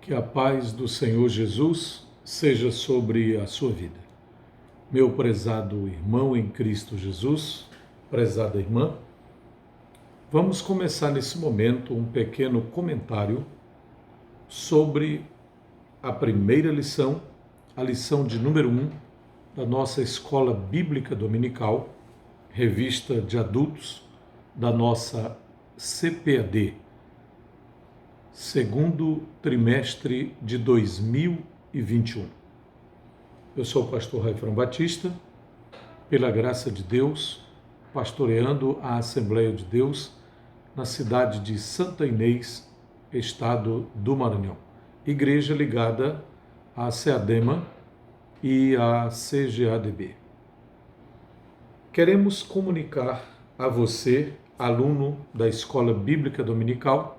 Que a paz do Senhor Jesus seja sobre a sua vida. Meu prezado irmão em Cristo Jesus, prezada irmã, vamos começar nesse momento um pequeno comentário sobre a primeira lição, a lição de número 1 da nossa Escola Bíblica Dominical, revista de adultos da nossa CPAD, segundo trimestre de 2021. Eu sou o pastor Raifrão Batista, pela graça de Deus, pastoreando a Assembleia de Deus na cidade de Santa Inês, estado do Maranhão. Igreja ligada à CEADEMA e à CGADB. Queremos comunicar a você, aluno da Escola Bíblica Dominical,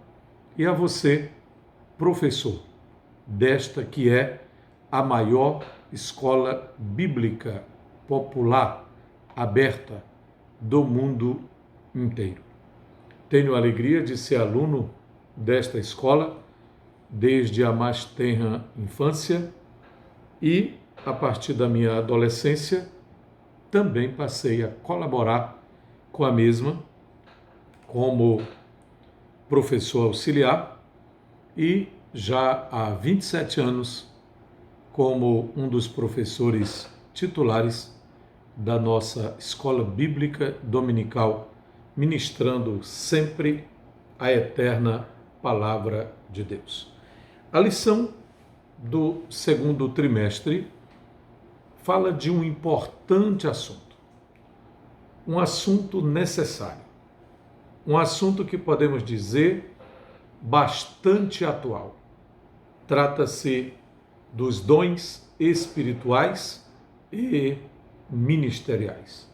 e a você, professor, desta que é a maior escola bíblica popular aberta do mundo inteiro. Tenho a alegria de ser aluno desta escola desde a mais tenra infância e, a partir da minha adolescência, também passei a colaborar com a mesma como professor auxiliar e já há 27 anos como um dos professores titulares da nossa Escola Bíblica Dominical, ministrando sempre a eterna Palavra de Deus. A lição do segundo trimestre fala de um importante assunto, um assunto necessário, um assunto que podemos dizer bastante atual. Trata-se dos dons espirituais e ministeriais.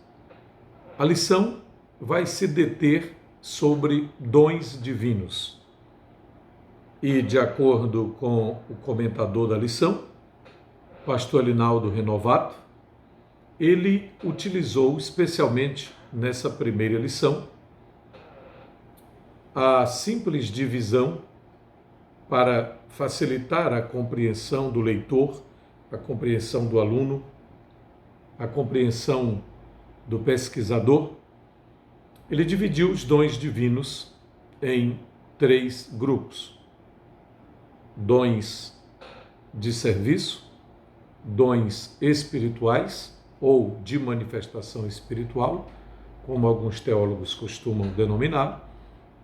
A lição vai se deter sobre dons divinos. E, de acordo com o comentador da lição, pastor Linaldo Renovato, ele utilizou especialmente nessa primeira lição a simples divisão para facilitar a compreensão do leitor, a compreensão do aluno, a compreensão do pesquisador. Ele dividiu os dons divinos em 3 grupos: dons de serviço, dons espirituais ou de manifestação espiritual, como alguns teólogos costumam denominar,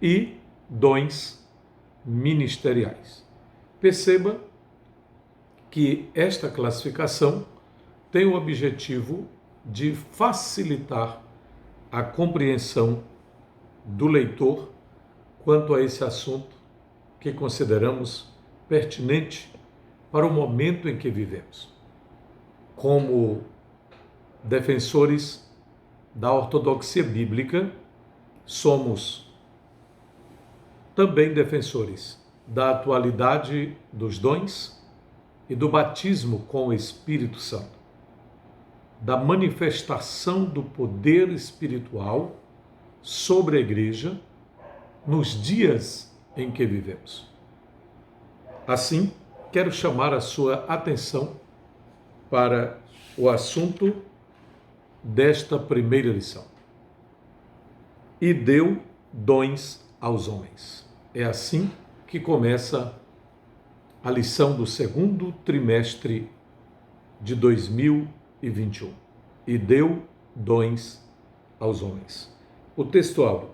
e dons ministeriais. Perceba que esta classificação tem o objetivo de facilitar a compreensão do leitor quanto a esse assunto que consideramos pertinente para o momento em que vivemos. Como defensores da ortodoxia bíblica, somos também defensores da atualidade dos dons e do batismo com o Espírito Santo, da manifestação do poder espiritual sobre a igreja nos dias em que vivemos. Assim, quero chamar a sua atenção para o assunto desta primeira lição. E deu dons aos homens. É assim que começa a lição do segundo trimestre de 2021. E deu dons aos homens. O texto abre,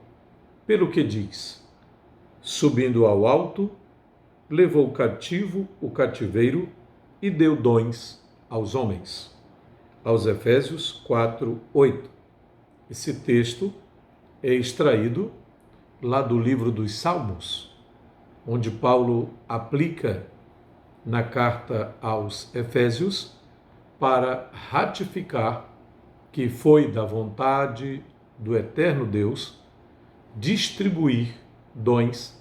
pelo que diz: subindo ao alto, levou cativo o cativeiro e deu dons aos homens. Aos Efésios 4:8. Esse texto é extraído lá do livro dos Salmos, onde Paulo aplica na carta aos Efésios para ratificar que foi da vontade do eterno Deus distribuir dons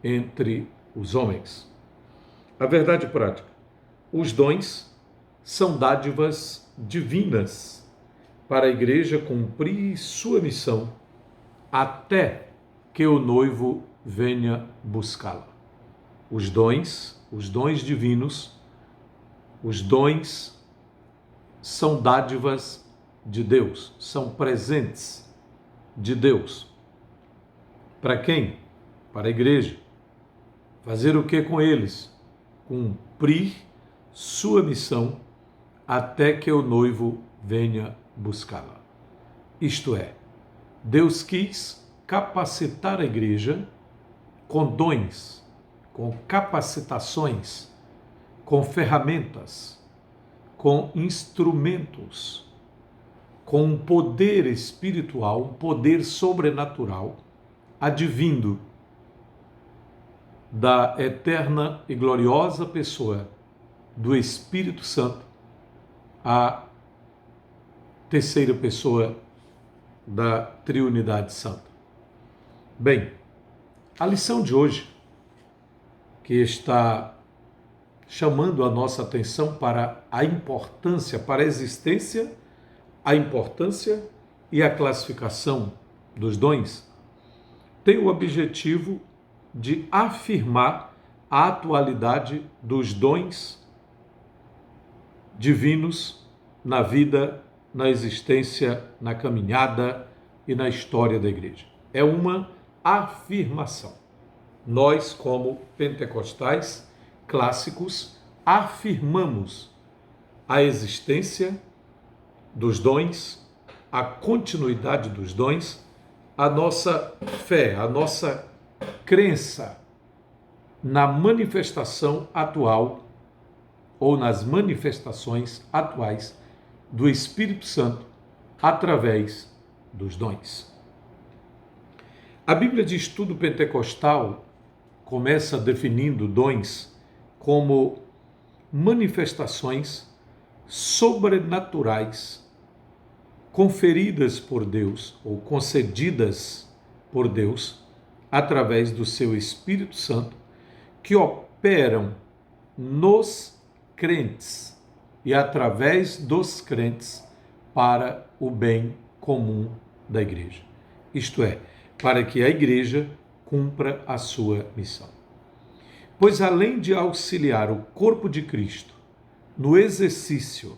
entre os homens. A verdade prática: os dons são dádivas divinas para a igreja cumprir sua missão até que o noivo venha buscá-la. os dons divinos, os dons são dádivas de Deus, são presentes de Deus. Para quem? Para a igreja. Fazer o que com eles? Cumprir sua missão até que o noivo venha buscá-la. Isto é, Deus quis capacitar a igreja com dons, com capacitações, com ferramentas, com instrumentos, com um poder espiritual, um poder sobrenatural, advindo da eterna e gloriosa pessoa do Espírito Santo, a terceira pessoa da Triunidade Santa. Bem, a lição de hoje, que está chamando a nossa atenção para a importância, para a existência, a importância e a classificação dos dons, tem o objetivo de afirmar a atualidade dos dons divinos na vida, na existência, na caminhada e na história da igreja. É uma afirmação. Nós, como pentecostais clássicos, afirmamos a existência dos dons, a continuidade dos dons, a nossa fé, a nossa crença na manifestação atual ou nas manifestações atuais do Espírito Santo através dos dons. A Bíblia de Estudo Pentecostal começa definindo dons como manifestações sobrenaturais conferidas por Deus ou concedidas por Deus através do seu Espírito Santo, que operam nos crentes e através dos crentes para o bem comum da igreja. Isto é, para que a igreja cumpra a sua missão. Pois além de auxiliar o corpo de Cristo no exercício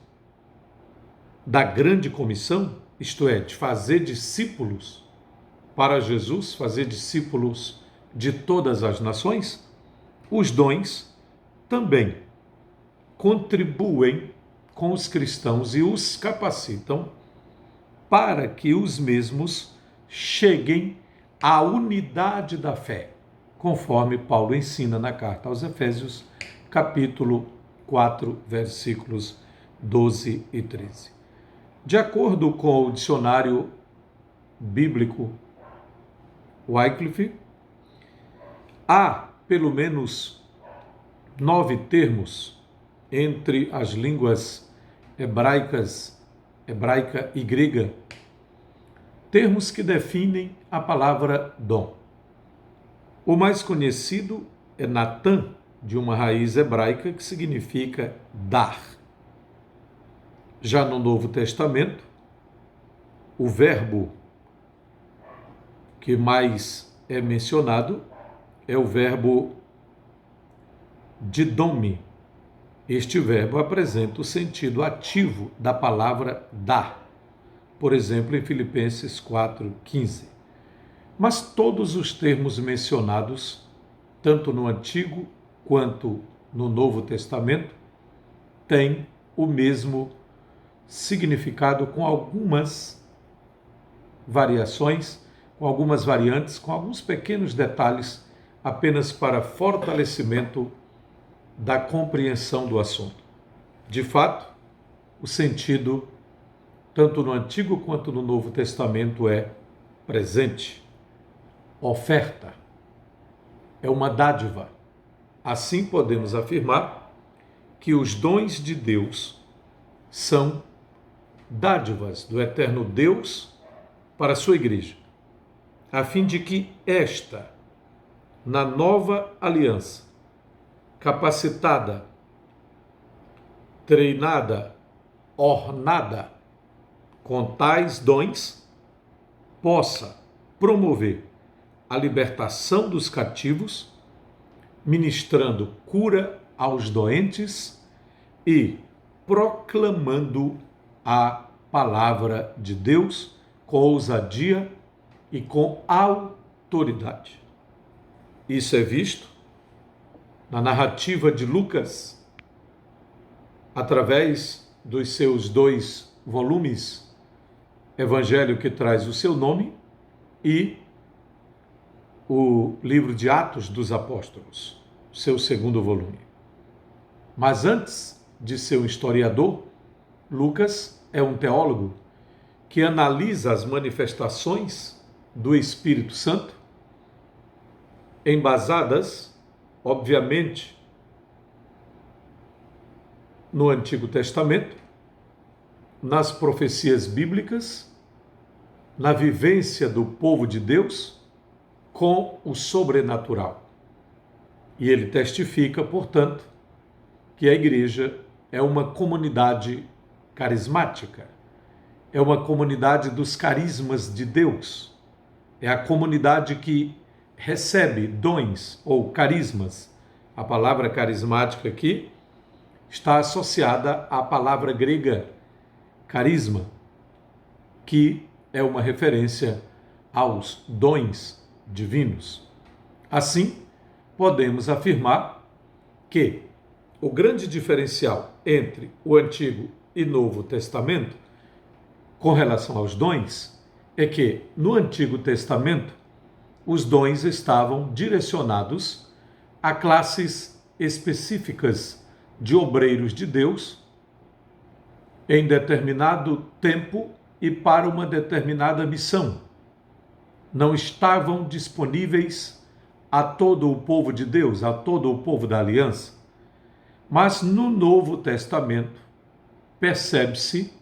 da grande comissão, isto é, de fazer discípulos para Jesus, fazer discípulos de todas as nações, os dons também contribuem com os cristãos e os capacitam para que os mesmos cheguem à unidade da fé, conforme Paulo ensina na carta aos Efésios, capítulo 4, versículos 12 e 13. De acordo com o dicionário bíblico Wycliffe, há pelo menos 9 termos entre as línguas hebraica e grega, termos que definem a palavra dom. O mais conhecido é Natan, de uma raiz hebraica que significa dar. Já no Novo Testamento, o verbo que mais é mencionado é o verbo didomi. Este verbo apresenta o sentido ativo da palavra dar, por exemplo, em Filipenses 4:15. Mas todos os termos mencionados, tanto no Antigo quanto no Novo Testamento, têm o mesmo significado, com algumas variações, com algumas variantes, com alguns pequenos detalhes, apenas para fortalecimento da compreensão do assunto. De fato, o sentido, tanto no Antigo quanto no Novo Testamento, é presente, oferta, é uma dádiva. Assim podemos afirmar que os dons de Deus são dádivas do eterno Deus para a sua igreja, a fim de que esta, na nova aliança, capacitada, treinada, ornada com tais dons, possa promover a libertação dos cativos ministrando cura aos doentes e proclamando a palavra de Deus com ousadia e com autoridade. Isso é visto na narrativa de Lucas, através dos seus 2 volumes, Evangelho que traz o seu nome e o livro de Atos dos Apóstolos, seu 2º volume. Mas antes de ser um historiador, Lucas é um teólogo que analisa as manifestações do Espírito Santo, embasadas, obviamente, no Antigo Testamento, nas profecias bíblicas, na vivência do povo de Deus com o sobrenatural. E ele testifica, portanto, que a igreja é uma comunidade carismática, é uma comunidade dos carismas de Deus, é a comunidade que recebe dons ou carismas. A palavra carismática aqui está associada à palavra grega carisma, que é uma referência aos dons divinos. Assim, podemos afirmar que o grande diferencial entre o Antigo e Novo Testamento com relação aos dons é que no Antigo Testamento os dons estavam direcionados a classes específicas de obreiros de Deus em determinado tempo e para uma determinada missão. Não estavam disponíveis a todo o povo de Deus, a todo o povo da aliança. Mas no Novo Testamento percebe-se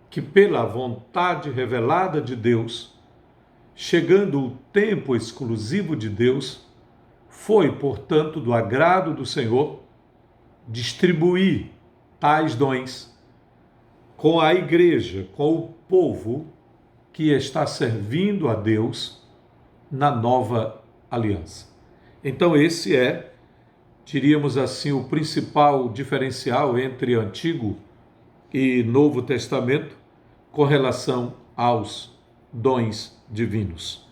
que pela vontade revelada de Deus, chegando o tempo exclusivo de Deus, foi, portanto, do agrado do Senhor distribuir tais dons com a igreja, com o povo que está servindo a Deus na nova aliança. Então esse é, diríamos assim, o principal diferencial entre Antigo e Novo Testamento com relação aos dons divinos.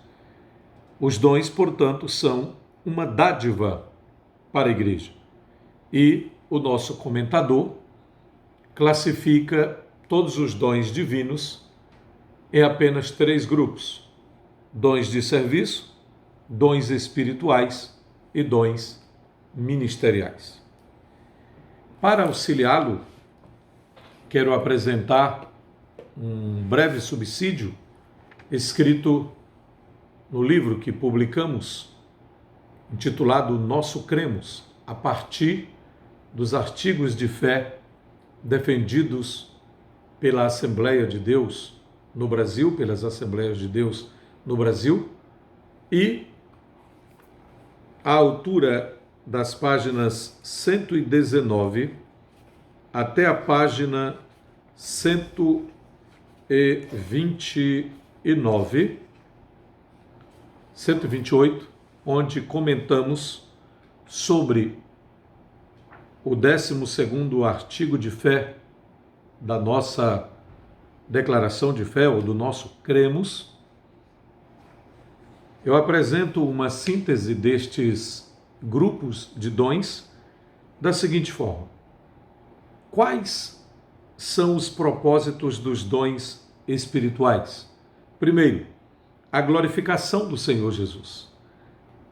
Os dons, portanto, são uma dádiva para a igreja. E o nosso comentador classifica todos os dons divinos em apenas 3 grupos: dons de serviço, dons espirituais e dons ministeriais. Para auxiliá-lo, quero apresentar um breve subsídio escrito no livro que publicamos, intitulado Nosso Cremos, a partir dos artigos de fé defendidos pela Assembleia de Deus no Brasil, pelas Assembleias de Deus no Brasil, e à altura das páginas 119 até a página 128, onde comentamos sobre o 12º artigo de fé da nossa declaração de fé, ou do nosso cremos. Eu apresento uma síntese destes grupos de dons da seguinte forma: quais são os propósitos dos dons espirituais? Primeiro, a glorificação do Senhor Jesus.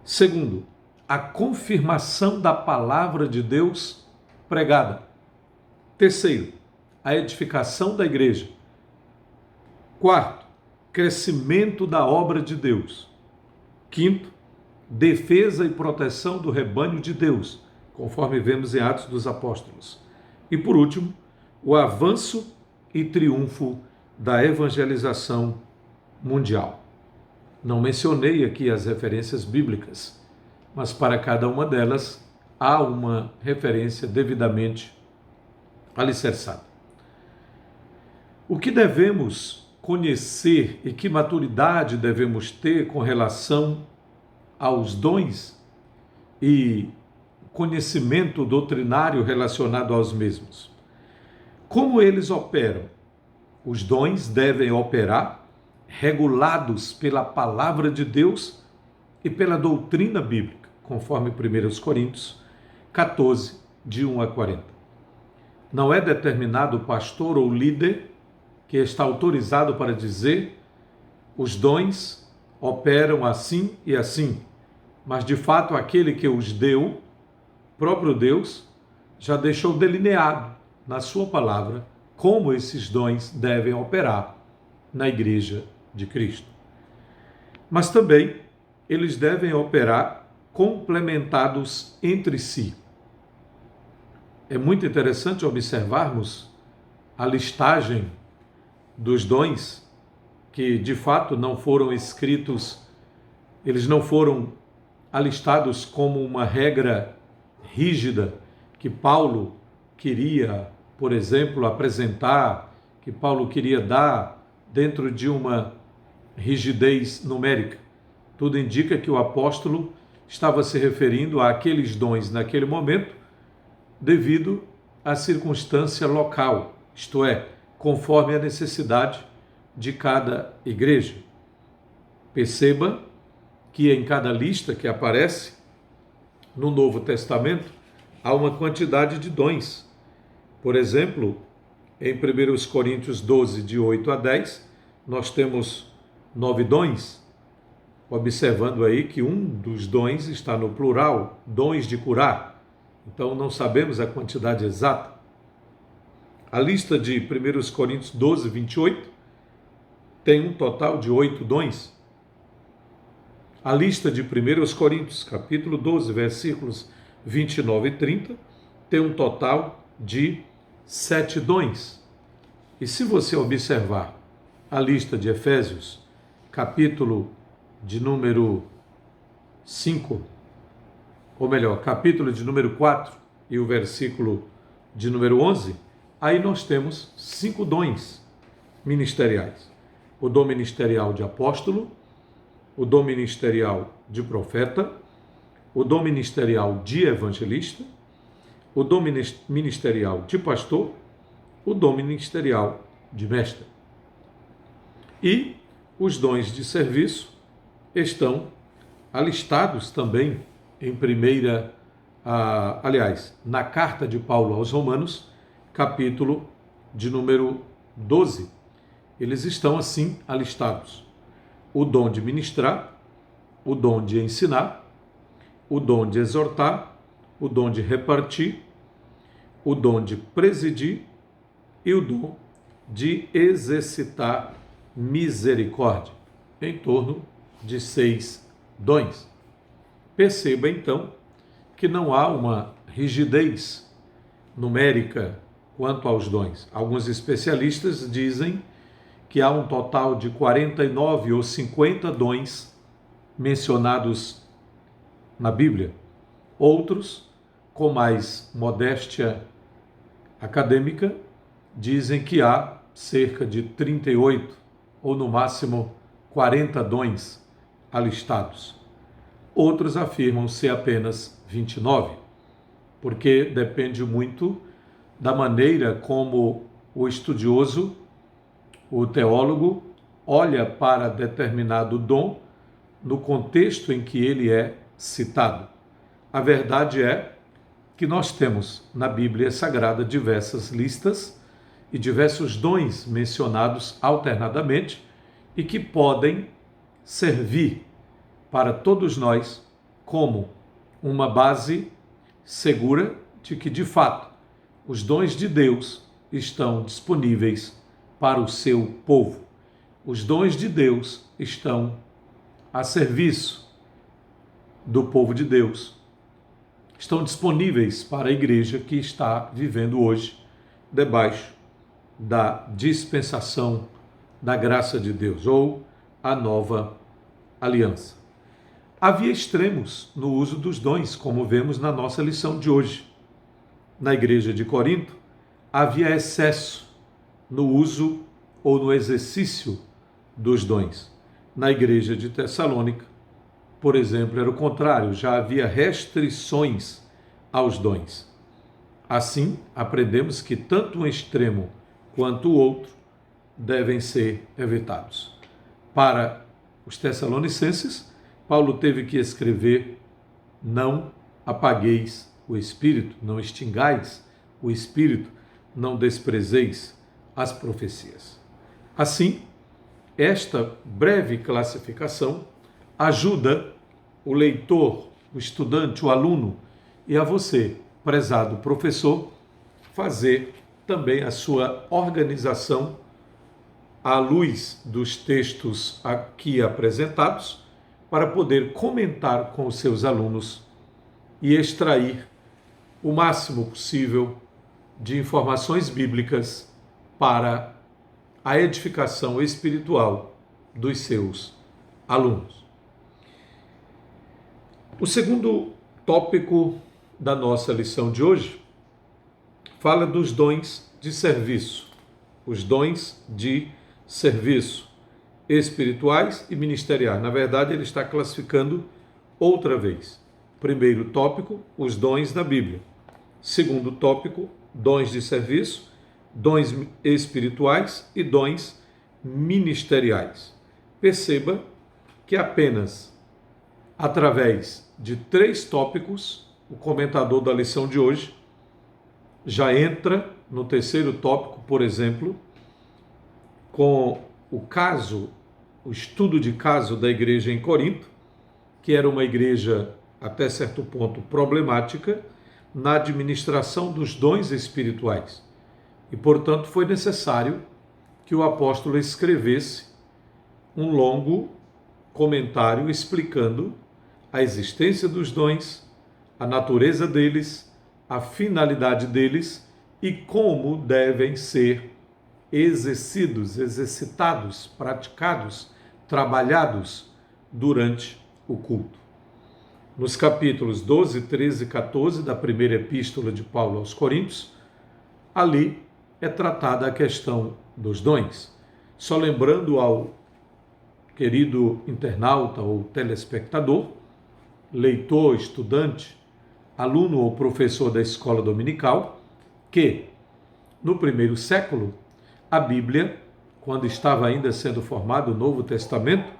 Segundo, a confirmação da palavra de Deus pregada. Terceiro, a edificação da igreja. Quarto, crescimento da obra de Deus. Quinto, defesa e proteção do rebanho de Deus, conforme vemos em Atos dos Apóstolos. E por último, o avanço e triunfo da evangelização mundial. Não mencionei aqui as referências bíblicas, mas para cada uma delas há uma referência devidamente alicerçada. O que devemos conhecer e que maturidade devemos ter com relação aos dons e conhecimento doutrinário relacionado aos mesmos. Como eles operam? Os dons devem operar regulados pela palavra de Deus e pela doutrina bíblica, conforme 1 Coríntios 14, de 1 a 40. Não é determinado pastor ou líder que está autorizado para dizer os dons operam assim e assim, mas de fato aquele que os deu, próprio Deus, já deixou delineado na sua palavra como esses dons devem operar na igreja de Cristo. Mas também eles devem operar complementados entre si. É muito interessante observarmos a listagem dos dons que de fato não foram escritos, eles não foram alistados como uma regra rígida que Paulo queria, por exemplo, apresentar, que Paulo queria dar dentro de uma rigidez numérica. Tudo indica que o apóstolo estava se referindo àqueles dons naquele momento devido à circunstância local, isto é, conforme a necessidade de cada igreja. Perceba que em cada lista que aparece no Novo Testamento há uma quantidade de dons. Por exemplo, em 1 Coríntios 12, de 8 a 10, nós temos 9 dons, observando aí que um dos dons está no plural, dons de curar. Então não sabemos a quantidade exata. A lista de 1 Coríntios 12, 28 tem um total de 8 dons. A lista de 1 Coríntios, capítulo 12, versículos 29 e 30, tem um total de 7 dons. E se você observar a lista de Efésios, capítulo de número 5, ou melhor, capítulo de número 4 e o versículo de número 11, aí nós temos 5 dons ministeriais. O dom ministerial de apóstolo, o dom ministerial de profeta, o dom ministerial de evangelista, o dom ministerial de pastor, o dom ministerial de mestre. E os dons de serviço estão alistados também na carta de Paulo aos Romanos, capítulo de número 12. Eles estão assim alistados: o dom de ministrar, o dom de ensinar, o dom de exortar, o dom de repartir, o dom de presidir e o dom de exercitar misericórdia, em torno de 6 dons. Perceba então que não há uma rigidez numérica quanto aos dons. Alguns especialistas dizem que há um total de 49 ou 50 dons mencionados na Bíblia. Outros, com mais modéstia acadêmica, dizem que há cerca de 38 ou no máximo 40 dons alistados. Outros afirmam ser apenas 29, porque depende muito da maneira como o estudioso, o teólogo, olha para determinado dom no contexto em que ele é citado. A verdade é que nós temos na Bíblia Sagrada diversas listas e diversos dons mencionados alternadamente e que podem servir para todos nós como uma base segura de que, de fato, os dons de Deus estão disponíveis para o seu povo. Os dons de Deus estão a serviço do povo de Deus. Estão disponíveis para a igreja que está vivendo hoje debaixo da dispensação da graça de Deus, ou a nova aliança. Havia extremos no uso dos dons, como vemos na nossa lição de hoje. Na igreja de Corinto, havia excesso no uso ou no exercício dos dons. Na igreja de Tessalônica, por exemplo, era o contrário, já havia restrições aos dons. Assim, aprendemos que tanto um extremo quanto o outro devem ser evitados. Para os Tessalonicenses, Paulo teve que escrever: não apagueis o Espírito, não extingais o Espírito, não desprezeis as profecias. Assim, esta breve classificação ajuda o leitor, o estudante, o aluno e a você, prezado professor, fazer também a sua organização à luz dos textos aqui apresentados, para poder comentar com os seus alunos e extrair o máximo possível de informações bíblicas para a edificação espiritual dos seus alunos. O segundo tópico da nossa lição de hoje fala dos dons de serviço, os dons de serviço espirituais e ministeriais. Na verdade, ele está classificando outra vez. Primeiro tópico, os dons da Bíblia. Segundo tópico, dons de serviço, dons espirituais e dons ministeriais. Perceba que apenas através de 3 tópicos, o comentador da lição de hoje já entra no terceiro tópico, por exemplo, com o estudo de caso da igreja em Corinto, que era uma igreja até certo ponto problemática na administração dos dons espirituais. E, portanto, foi necessário que o apóstolo escrevesse um longo comentário explicando a existência dos dons, a natureza deles, a finalidade deles e como devem ser exercidos, exercitados, praticados, trabalhados durante o culto. Nos capítulos 12, 13 e 14 da primeira epístola de Paulo aos Coríntios, ali é tratada a questão dos dons. Só lembrando ao querido internauta ou telespectador, leitor, estudante, aluno ou professor da escola dominical, que no primeiro século, a Bíblia, quando estava ainda sendo formado o Novo Testamento,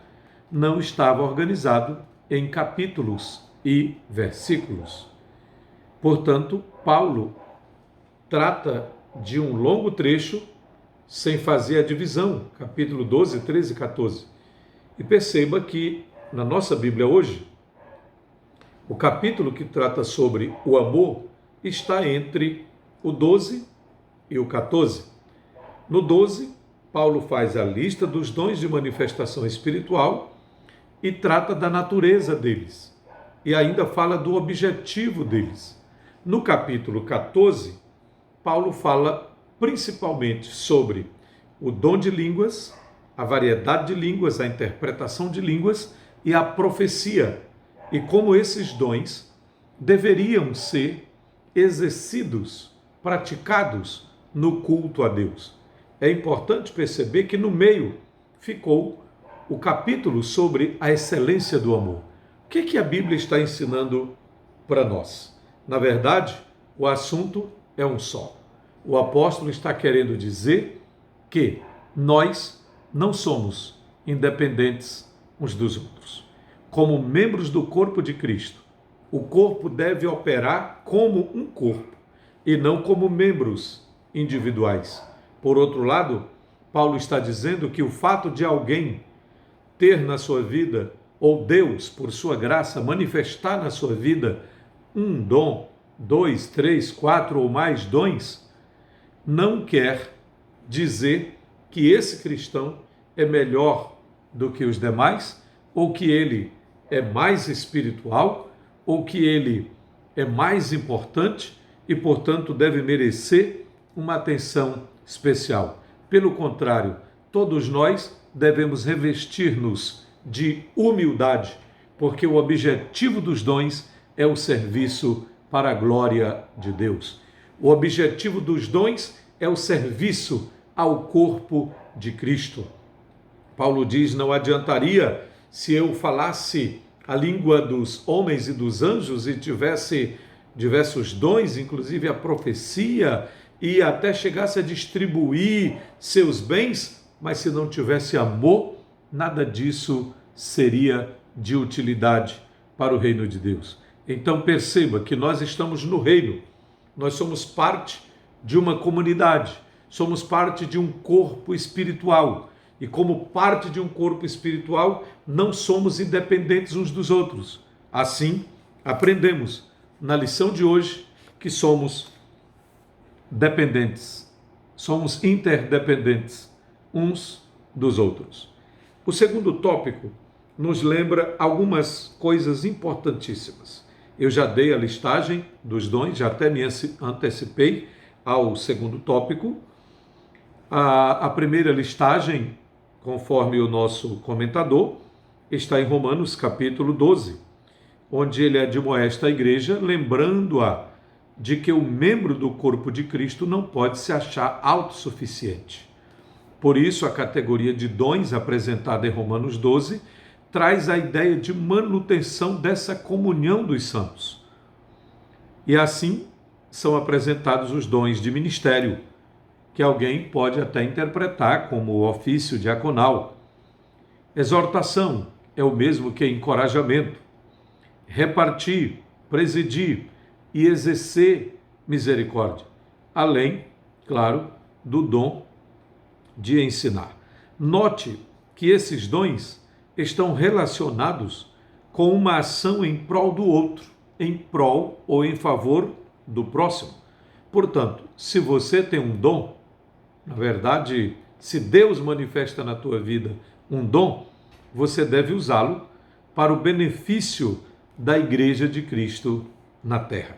não estava organizado em capítulos e versículos. Portanto, Paulo trata de um longo trecho sem fazer a divisão, capítulo 12, 13 e 14. E perceba que na nossa Bíblia hoje, o capítulo que trata sobre o amor está entre o 12 e o 14. No 12, Paulo faz a lista dos dons de manifestação espiritual e trata da natureza deles. E ainda fala do objetivo deles. No capítulo 14, Paulo fala principalmente sobre o dom de línguas, a variedade de línguas, a interpretação de línguas e a profecia, e como esses dons deveriam ser exercidos, praticados no culto a Deus. É importante perceber que no meio ficou o capítulo sobre a excelência do amor. O que a Bíblia está ensinando para nós? Na verdade, o assunto é um só. O apóstolo está querendo dizer que nós não somos independentes uns dos outros. Como membros do corpo de Cristo, o corpo deve operar como um corpo e não como membros individuais. Por outro lado, Paulo está dizendo que o fato de alguém ter na sua vida, ou Deus, por sua graça, manifestar na sua vida um dom, 2, 3, 4 ou mais dons, não quer dizer que esse cristão é melhor do que os demais, ou que ele é mais espiritual, ou que ele é mais importante e, portanto, deve merecer uma atenção especial. Pelo contrário, todos nós devemos revestir-nos de humildade, porque o objetivo dos dons é o serviço para a glória de Deus. O objetivo dos dons é o serviço ao corpo de Cristo. Paulo diz: não adiantaria se eu falasse a língua dos homens e dos anjos e tivesse diversos dons, inclusive a profecia, e até chegasse a distribuir seus bens, mas se não tivesse amor, nada disso seria de utilidade para o reino de Deus. Então perceba que nós estamos no reino, nós somos parte de uma comunidade, somos parte de um corpo espiritual. E como parte de um corpo espiritual, não somos independentes uns dos outros. Assim, aprendemos na lição de hoje que somos dependentes, somos interdependentes uns dos outros. O segundo tópico nos lembra algumas coisas importantíssimas. Eu já dei a listagem dos dons, já até me antecipei ao segundo tópico. A primeira listagem, conforme o nosso comentador, está em Romanos capítulo 12, onde ele admoesta a igreja, lembrando-a de que o membro do corpo de Cristo não pode se achar autossuficiente. Por isso, a categoria de dons apresentada em Romanos 12 traz a ideia de manutenção dessa comunhão dos santos. E assim são apresentados os dons de ministério, que alguém pode até interpretar como o ofício diaconal. Exortação é o mesmo que encorajamento. Repartir, presidir e exercer misericórdia, além, claro, do dom de ensinar. Note que esses dons estão relacionados com uma ação em prol do outro, em prol ou em favor do próximo. Portanto, se você tem um dom, na verdade, se Deus manifesta na tua vida um dom, você deve usá-lo para o benefício da Igreja de Cristo na Terra.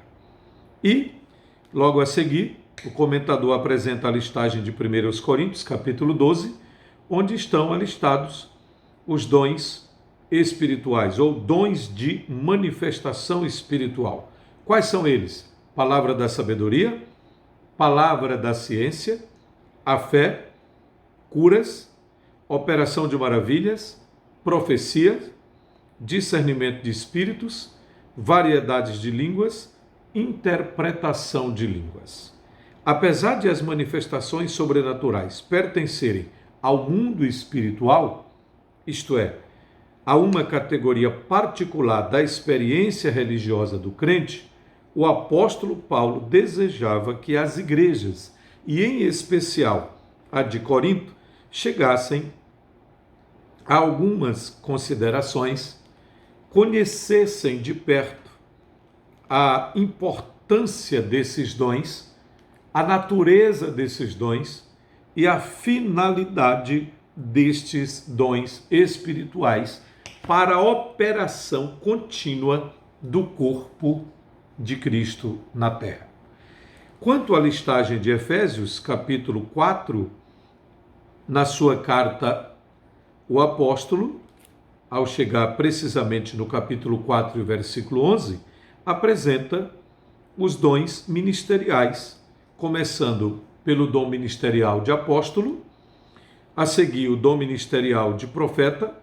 E, logo a seguir, o comentador apresenta a listagem de 1 Coríntios, capítulo 12, onde estão alistados os dons espirituais, ou dons de manifestação espiritual. Quais são eles? Palavra da sabedoria, palavra da ciência, a fé, curas, operação de maravilhas, profecia, discernimento de espíritos, variedades de línguas, interpretação de línguas. Apesar de as manifestações sobrenaturais pertencerem ao mundo espiritual, isto é, a uma categoria particular da experiência religiosa do crente, o apóstolo Paulo desejava que as igrejas, e em especial a de Corinto, chegassem a algumas considerações, conhecessem de perto a importância desses dons, a natureza desses dons e a finalidade destes dons espirituais para a operação contínua do corpo de Cristo na Terra. Quanto à listagem de Efésios, capítulo 4, na sua carta, o apóstolo, ao chegar precisamente no capítulo 4, versículo 11, apresenta os dons ministeriais, começando pelo dom ministerial de apóstolo, a seguir o dom ministerial de profeta,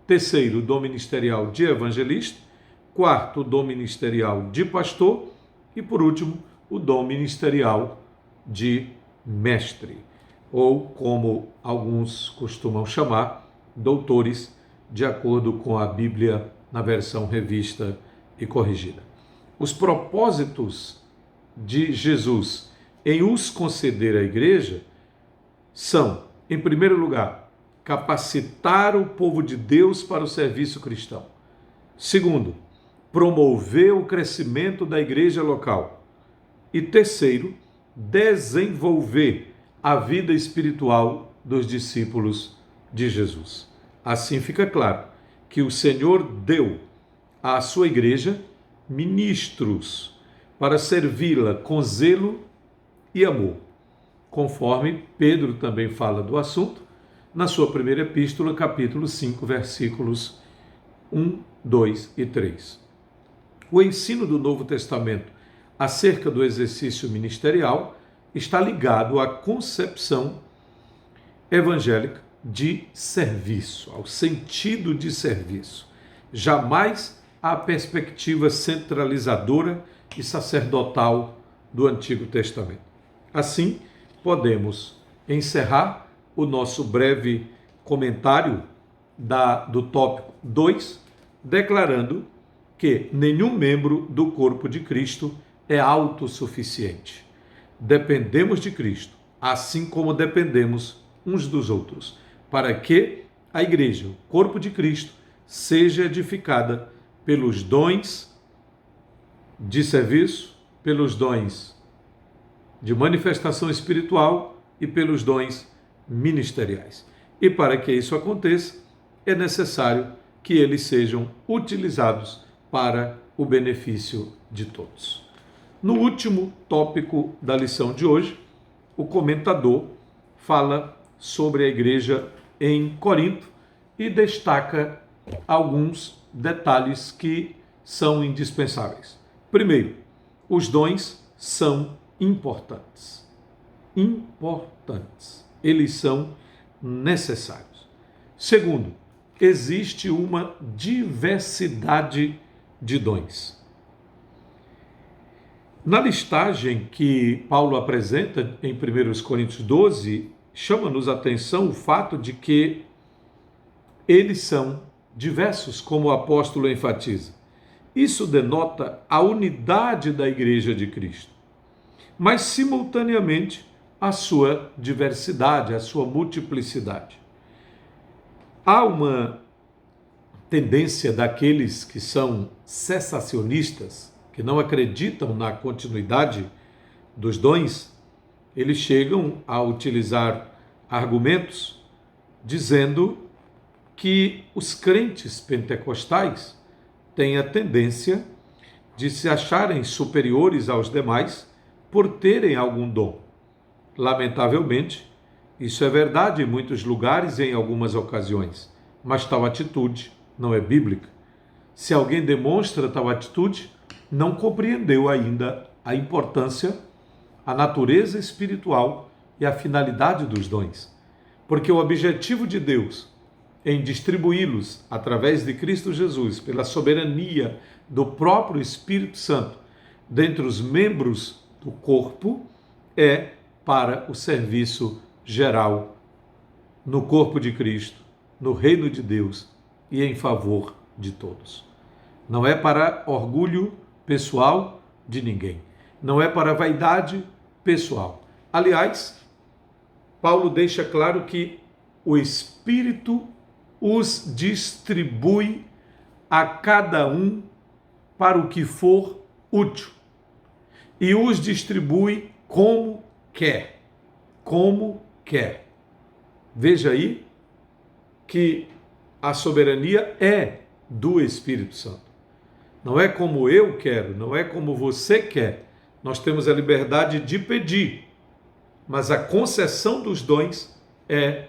terceiro, o dom ministerial de evangelista, quarto, o dom ministerial de pastor e, por último, o dom ministerial de mestre, ou como alguns costumam chamar, doutores, de acordo com a Bíblia na versão revista e corrigida. Os propósitos de Jesus em os conceder à igreja são, em primeiro lugar, capacitar o povo de Deus para o serviço cristão. Segundo, promover o crescimento da igreja local. E terceiro, desenvolver a vida espiritual dos discípulos de Jesus. Assim fica claro que o Senhor deu à sua igreja ministros para servi-la com zelo e amor, conforme Pedro também fala do assunto na sua primeira epístola, capítulo 5, versículos 1, 2 e 3. O ensino do Novo Testamento acerca do exercício ministerial está ligado à concepção evangélica de serviço, ao sentido de serviço, jamais à perspectiva centralizadora e sacerdotal do Antigo Testamento. Assim, podemos encerrar o nosso breve comentário do tópico 2, declarando que nenhum membro do corpo de Cristo é autossuficiente. Dependemos de Cristo, assim como dependemos uns dos outros, para que a igreja, o corpo de Cristo, seja edificada pelos dons de serviço, pelos dons de manifestação espiritual e pelos dons ministeriais. E para que isso aconteça, é necessário que eles sejam utilizados para o benefício de todos. No último tópico da lição de hoje, o comentador fala sobre a igreja em Corinto e destaca alguns detalhes que são indispensáveis. Primeiro, os dons são importantes. Importantes. Eles são necessários. Segundo, existe uma diversidade de dons. Na listagem que Paulo apresenta em 1 Coríntios 12, chama-nos a atenção o fato de que eles são diversos, como o apóstolo enfatiza. Isso denota a unidade da Igreja de Cristo, mas simultaneamente a sua diversidade, a sua multiplicidade. Há uma tendência daqueles que são cessacionistas, que não acreditam na continuidade dos dons, eles chegam a utilizar argumentos dizendo que os crentes pentecostais têm a tendência de se acharem superiores aos demais por terem algum dom. Lamentavelmente, isso é verdade em muitos lugares e em algumas ocasiões, mas tal atitude não é bíblica. Se alguém demonstra tal atitude, não compreendeu ainda a importância, a natureza espiritual e a finalidade dos dons. Porque o objetivo de Deus em distribuí-los através de Cristo Jesus, pela soberania do próprio Espírito Santo, dentre os membros do corpo, é para o serviço geral no corpo de Cristo, no reino de Deus e em favor de todos. Não é para orgulho pessoal de ninguém. Não é para vaidade pessoal. Aliás, Paulo deixa claro que o Espírito os distribui a cada um para o que for útil. E os distribui como quer. Como quer. Veja aí que a soberania é do Espírito Santo. Não é como eu quero, não é como você quer. Nós temos a liberdade de pedir, mas a concessão dos dons é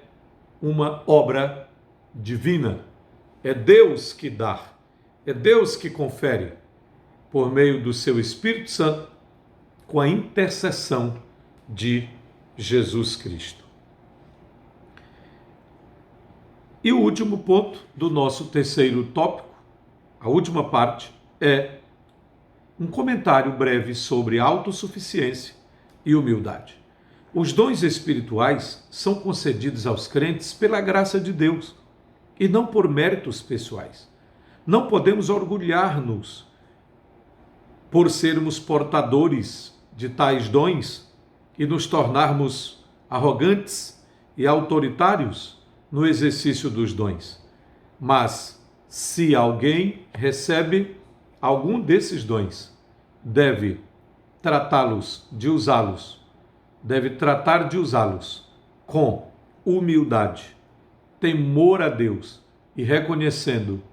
uma obra divina. É Deus que dá, é Deus que confere, por meio do seu Espírito Santo, com a intercessão de Jesus Cristo. E o último ponto do nosso terceiro tópico, a última parte, é um comentário breve sobre autossuficiência e humildade. Os dons espirituais são concedidos aos crentes pela graça de Deus e não por méritos pessoais. Não podemos orgulhar-nos por sermos portadores de tais dons e nos tornarmos arrogantes e autoritários no exercício dos dons. Mas, se alguém recebe algum desses dons, deve tratar de usá-los com humildade, temor a Deus e reconhecendo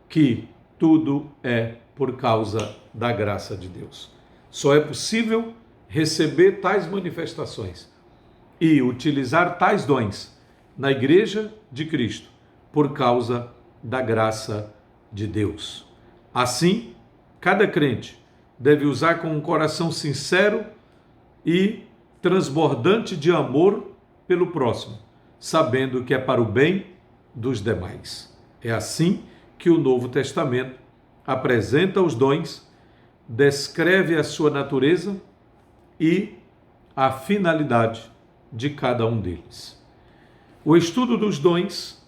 que tudo é por causa da graça de Deus. Só é possível receber tais manifestações e utilizar tais dons na Igreja de Cristo por causa da graça de Deus. Assim, cada crente deve usar com um coração sincero e transbordante de amor pelo próximo, sabendo que é para o bem dos demais. É assim que o Novo Testamento apresenta os dons descreve a sua natureza e a finalidade de cada um deles. O estudo dos dons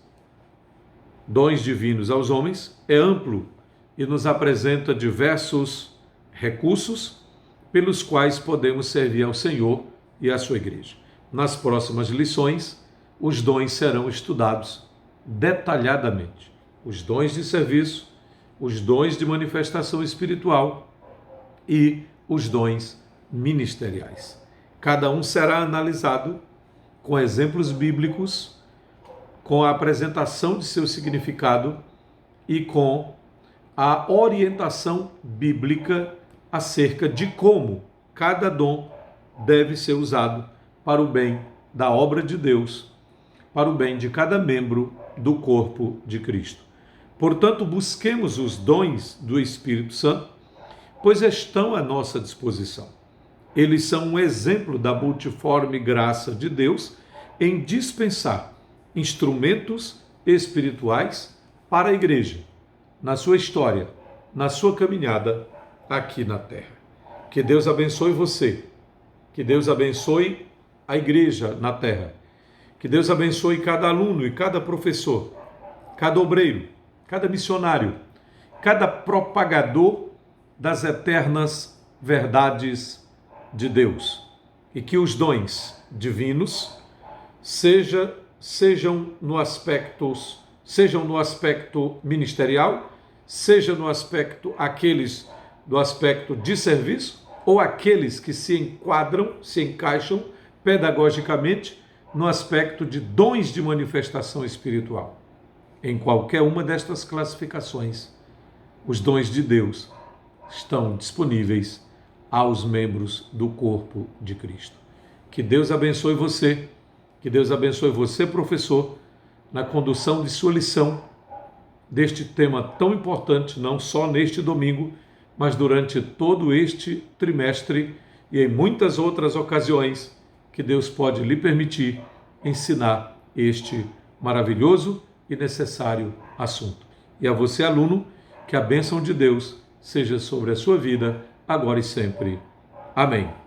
divinos aos homens, é amplo e nos apresenta diversos recursos pelos quais podemos servir ao Senhor e à sua igreja. Nas próximas lições, os dons serão estudados detalhadamente. Os dons de serviço, os dons de manifestação espiritual e os dons ministeriais. Cada um será analisado com exemplos bíblicos, com a apresentação de seu significado e com a orientação bíblica acerca de como cada dom deve ser usado para o bem da obra de Deus, para o bem de cada membro do corpo de Cristo. Portanto, busquemos os dons do Espírito Santo, pois estão à nossa disposição. Eles são um exemplo da multiforme graça de Deus em dispensar instrumentos espirituais para a igreja, na sua história, na sua caminhada aqui na terra. Que Deus abençoe você, que Deus abençoe a igreja na terra, que Deus abençoe cada aluno e cada professor, cada obreiro, cada missionário, cada propagador das eternas verdades de Deus, e que os dons divinos sejam no aspecto ministerial, seja no aspecto do aspecto de serviço, ou aqueles que se encaixam pedagogicamente no aspecto de dons de manifestação espiritual. Em qualquer uma destas classificações, os dons de Deus estão disponíveis aos membros do corpo de Cristo. Que Deus abençoe você, professor, na condução de sua lição deste tema tão importante, não só neste domingo, mas durante todo este trimestre e em muitas outras ocasiões que Deus pode lhe permitir ensinar este maravilhoso e necessário assunto. E a você, aluno, que a bênção de Deus seja sobre a sua vida, agora e sempre. Amém.